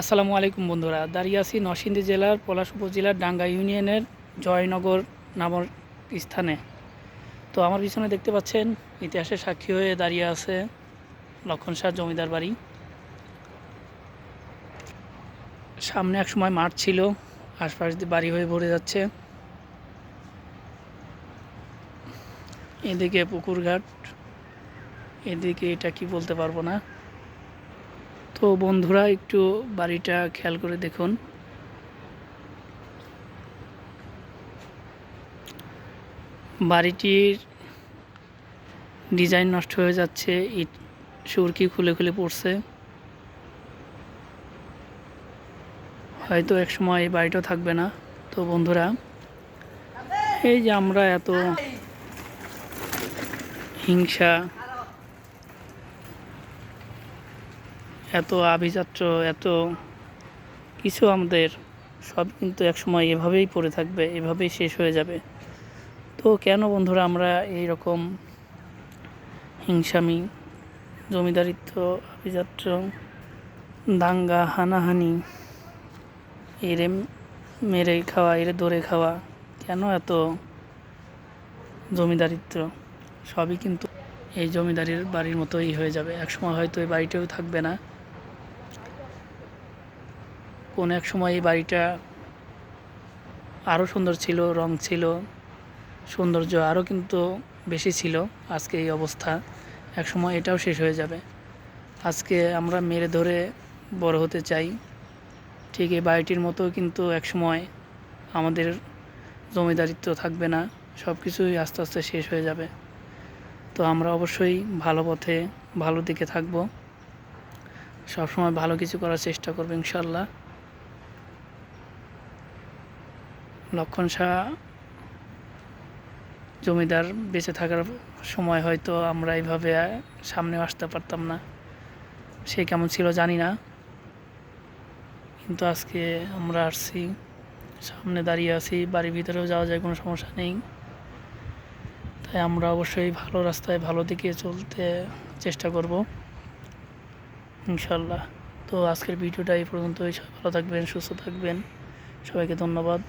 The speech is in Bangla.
আসসালামু আলাইকুম বন্ধুরা, দাঁড়িয়ে আছি নরসিংদী জেলার পলাশ উপজেলার ডাঙ্গা ইউনিয়নের জয়নগর নামক স্থানে। তো আমার পিছনে দেখতে পাচ্ছেন ইতিহাসের সাক্ষী হয়ে দাঁড়িয়ে আছে লক্ষণ শাহ জমিদার বাড়ি। সামনে এক সময় মাঠ ছিল, আশপাশ দিয়ে বাড়ি হয়ে ভরে যাচ্ছে। এদিকে পুকুরঘাট, এদিকে এটা কি বলতে পারবো না। তো বন্ধুরা একটু বাড়িটা খেয়াল করে দেখুন। বাড়িটির ডিজাইন নষ্ট হয়ে যাচ্ছে, ইট সুরকি খুলে খুলে পড়ছে। হয়তো এক সময় এই বাড়িটাও থাকবে না। তো বন্ধুরা, এই যে আমরা এত হিংসা, এত আভিজাত্য, এত কিছু আমাদের সব কিন্তু এক সময় এভাবেই পড়ে থাকবে, এভাবেই শেষ হয়ে যাবে। তো কেন বন্ধুরা আমরা এই রকম হিংসামি, জমিদারিত্ব, আভিজাত্য, দাঙ্গা হানাহানি, এরে মেরে খাওয়া, এরে ধরে খাওয়া, কেন এত জমিদারিত্ব? সবই কিন্তু এই জমিদারির বাড়ির মতোই হয়ে যাবে। একসময় হয়তো এই বাড়িটাও থাকবে না। কোনো এক সময় এই বাড়িটা আরও সুন্দর ছিল, রং ছিল, সৌন্দর্য আরও কিন্তু বেশি ছিল। আজকে এই অবস্থা, এক সময় এটাও শেষ হয়ে যাবে। আজকে আমরা মেরে ধরে বড় হতে চাই, ঠিক এই বাড়িটির মতো কিন্তু এক সময় আমাদের জমিদারিত্ব থাকবে না, সব কিছুই আস্তে আস্তে শেষ হয়ে যাবে। তো আমরা অবশ্যই ভালো পথে, ভালো দিকে থাকব, সবসময় ভালো কিছু করার চেষ্টা করব ইনশাল্লাহ। লক্ষণ শাহ জমিদার বেঁচে থাকার সময় হয়তো আমরা এইভাবে সামনেও আসতে পারতাম না। সে কেমন ছিল জানি না, কিন্তু আজকে আমরা আসছি, সামনে দাঁড়িয়ে আছি, বাড়ির ভিতরেও যাওয়া যায়, কোনো সমস্যা নেই। তাই আমরা অবশ্যই ভালো রাস্তায়, ভালো দিকে চলতে চেষ্টা করব ইনশাল্লাহ। তো আজকের ভিডিওটা এই পর্যন্তই। সবাই ভালো থাকবেন, সুস্থ থাকবেন, সবাইকে ধন্যবাদ।